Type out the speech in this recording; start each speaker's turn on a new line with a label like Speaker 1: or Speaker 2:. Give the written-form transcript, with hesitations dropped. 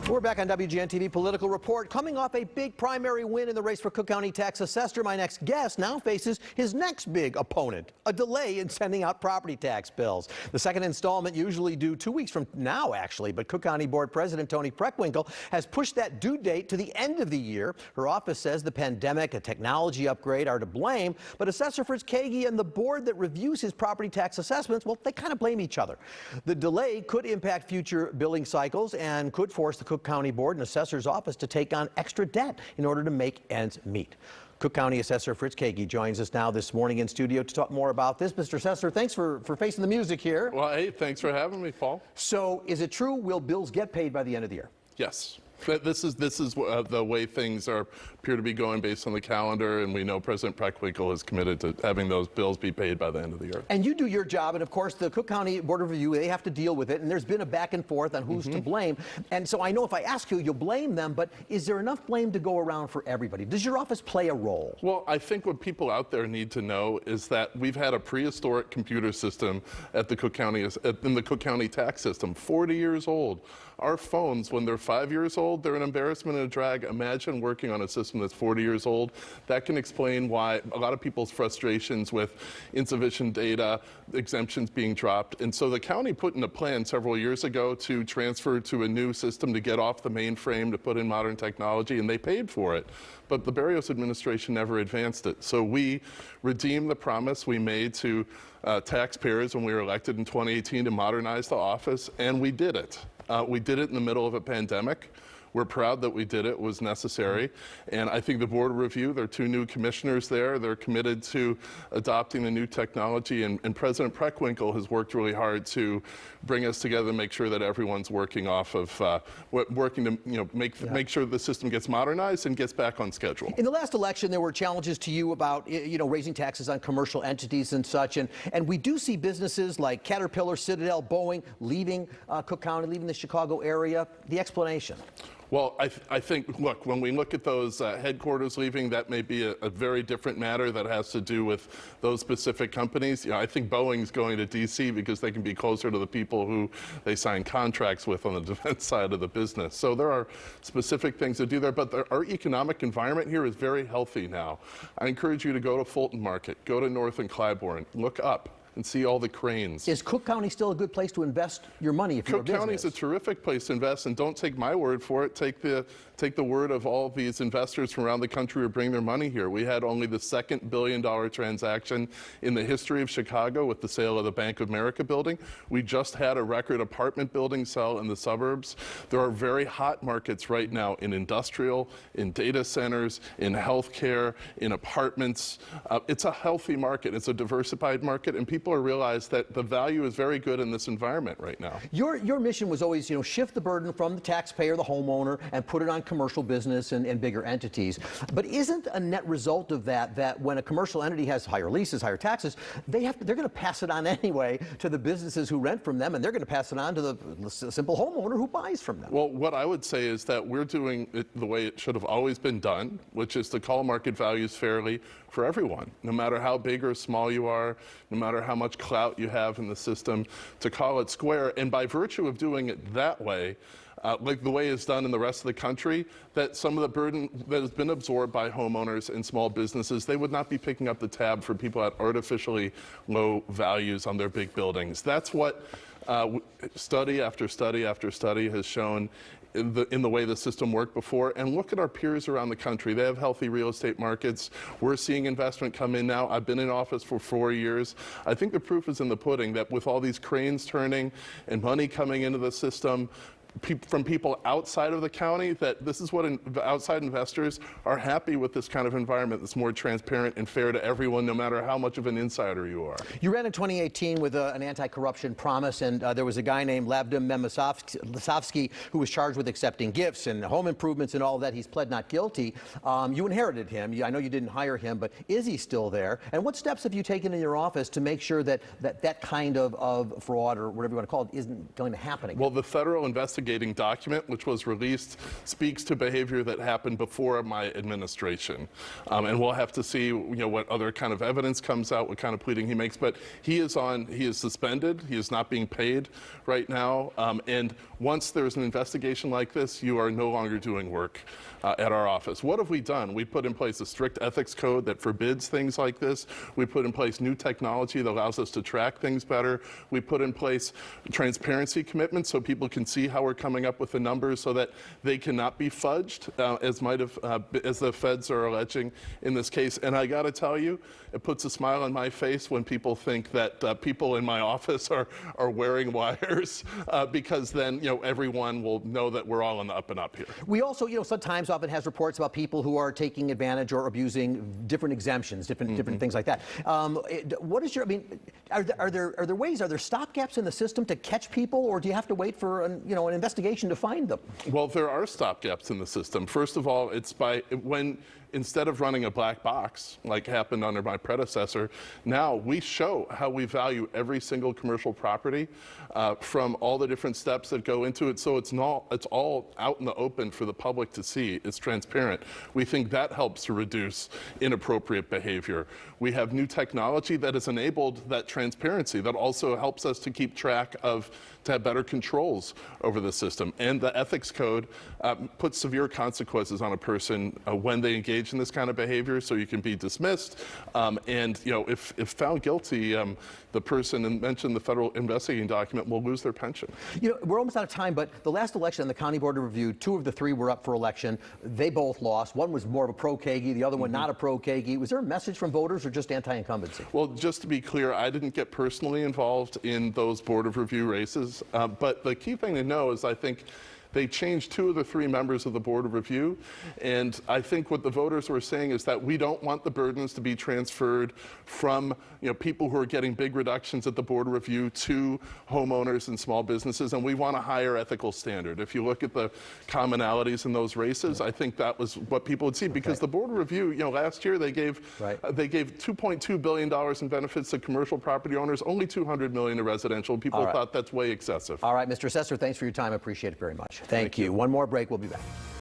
Speaker 1: We're back on WGN TV Political Report. Coming off a big primary win in the race for Cook County tax assessor, my next guest now faces his next big opponent, a delay in sending out property tax bills. The second installment usually due 2 weeks from now, actually, but Cook County Board President Toni Preckwinkle has pushed that due date to the end of the year. Her office says the pandemic, a technology upgrade are to blame, but Assessor Fritz Kagi and the board that reviews his property tax assessments, well, they kind of blame each other. The delay could impact future billing cycles and could force the Cook County Board and Assessor's Office to take on extra debt in order to make ends meet. Cook County Assessor Fritz Kagi joins us now this morning in studio to talk more about this. Mr. Assessor, thanks for facing the music here.
Speaker 2: Well, hey, thanks for having me, Paul.
Speaker 1: So, is it true, will bills get paid by the end of the year?
Speaker 2: Yes. This is the way things appear to be going based on the calendar, and we know President Preckwinkle is committed to having those bills be paid by the end of the year.
Speaker 1: And you do your job, and of course the Cook County Board of Review, they have to deal with it, and there's been a back and forth on who's to blame. And so I know if I ask you, you'll blame them, but is there enough blame to go around for everybody? Does your office play a role?
Speaker 2: Well, I think what people out there need to know is that we've had a prehistoric computer system at the Cook County, in the Cook County tax system, 40 years old. Our phones, when they're 5 years old, they're an embarrassment and a drag. Imagine working on a system that's 40 years old. That can explain why a lot of people's frustrations with insufficient data, exemptions being dropped. And so the county put in a plan several years ago to transfer to a new system to get off the mainframe, to put in modern technology, and they paid for it. But the Berrios administration never advanced it. So we redeemed the promise we made to taxpayers when we were elected in 2018 to modernize the office, and we did it. We did it in the middle of a pandemic. We're proud that we did it. It was necessary. And I think the Board of Review, there are two new commissioners there. They're committed to adopting the new technology. And President Preckwinkle has worked really hard to bring us together and make sure that everyone's working off of, working to make sure the system gets modernized and gets back on schedule.
Speaker 1: In the last election, there were challenges to you about, raising taxes on commercial entities and such. And we do see businesses like Caterpillar, Citadel, Boeing leaving Cook County, leaving the Chicago area. The explanation?
Speaker 2: Well, I think, look, when we look at those headquarters leaving, that may be a very different matter that has to do with those specific companies. I think Boeing's going to D.C. because they can be closer to the people who they sign contracts with on the defense side of the business. So there are specific things to do there, but our economic environment here is very healthy now. I encourage you to go to Fulton Market, go to North and Clybourne, look up and see all the cranes.
Speaker 1: Is Cook County still a good place to invest your money if you're a business?
Speaker 2: Cook County is a terrific place to invest, and don't take my word for it. Take the word of all these investors from around the country who bring their money here. We had only the second $1 billion transaction in the history of Chicago with the sale of the Bank of America building. We just had a record apartment building sell in the suburbs. There are very hot markets right now in industrial, in data centers, in healthcare, in apartments. It's a healthy market. It's a diversified market, and people are realize that the value is very good in this environment right now.
Speaker 1: Your mission was always, shift the burden from the taxpayer, the homeowner, and put it on commercial business and bigger entities. But isn't a net result of that when a commercial entity has higher leases, higher taxes, they're going to pass it on anyway to the businesses who rent from them, and they're going to pass it on to the simple homeowner who buys from them? Well,
Speaker 2: what I would say is that we're doing it the way it should have always been done, which is to call market values fairly for everyone, no matter how big or small you are, no matter how much clout you have in the system, to call it square. And by virtue of doing it that way, like the way it's done in the rest of the country, that some of the burden that has been absorbed by homeowners and small businesses, they would not be picking up the tab for people at artificially low values on their big buildings. That's what study after study after study has shown in the way the system worked before. And look at our peers around the country. They have healthy real estate markets. We're seeing investment come in now. I've been in office for 4 years. I think the proof is in the pudding that with all these cranes turning and money coming into the system, from people outside of the county, that this is what outside investors are happy with, this kind of environment that's more transparent and fair to everyone, no matter how much of an insider you are.
Speaker 1: You ran in 2018 with an anti-corruption promise, and there was a guy named Lavdim Memisovsky who was charged with accepting gifts and home improvements and all of that. He's pled not guilty. You inherited him. I know you didn't hire him, but is he still there? And what steps have you taken in your office to make sure that kind of fraud, or whatever you want to call it, isn't going to happen again?
Speaker 2: Well, the federal investigative investigating document, which was released, speaks to behavior that happened before my administration. And we'll have to see, what other kind of evidence comes out, what kind of pleading he makes. But he is suspended. He is not being paid right now. And once there's an investigation like this, you are no longer doing work at our office. What have we done? We put in place a strict ethics code that forbids things like this. We put in place new technology that allows us to track things better. We put in place transparency commitments so people can see how we're coming up with the numbers so that they cannot be fudged, as the feds are alleging in this case. And I got to tell you, it puts a smile on my face when people think that people in my office are wearing wires, because then everyone will know that we're all on the up and up here.
Speaker 1: We also, sometimes often has reports about people who are taking advantage or abusing different exemptions, different things like that. What is your? I mean, are there ways? Are there stopgaps in the system to catch people, or do you have to wait for an investigation to find them?
Speaker 2: Well, there are stopgaps in the system. First of all, it's instead of running a black box like happened under my predecessor, now we show how we value every single commercial property from all the different steps that go into it. So it's all out in the open for the public to see. It's transparent. We think that helps to reduce inappropriate behavior. We have new technology that has enabled that transparency that also helps us to keep track to have better controls over the system. And the ethics code puts severe consequences on a person when they engage in this kind of behavior, so you can be dismissed. And if found guilty, the person, and mentioned the federal investigating document, will lose their pension.
Speaker 1: We're almost out of time, but the last election on the County Board of Review, 2 of the 3 were up for election. They both lost. One was more of a pro-Kagi, the other one not a pro-Kagi. Was there a message from voters or just anti-incumbency?
Speaker 2: Well, just to be clear, I didn't get personally involved in those Board of Review races, but the key thing to know is I think they changed 2 of the 3 members of the Board of Review, and I think what the voters were saying is that we don't want the burdens to be transferred from people who are getting big reductions at the Board of Review to homeowners and small businesses, and we want a higher ethical standard. If you look at the commonalities in those races, I think that was what people would see, because the Board of Review, last year they gave $2.2 billion in benefits to commercial property owners, only $200 million to residential. People thought that's way excessive.
Speaker 1: All right, Mr. Assessor, thanks for your time. I appreciate it very much. Thank you. One more break. We'll be back.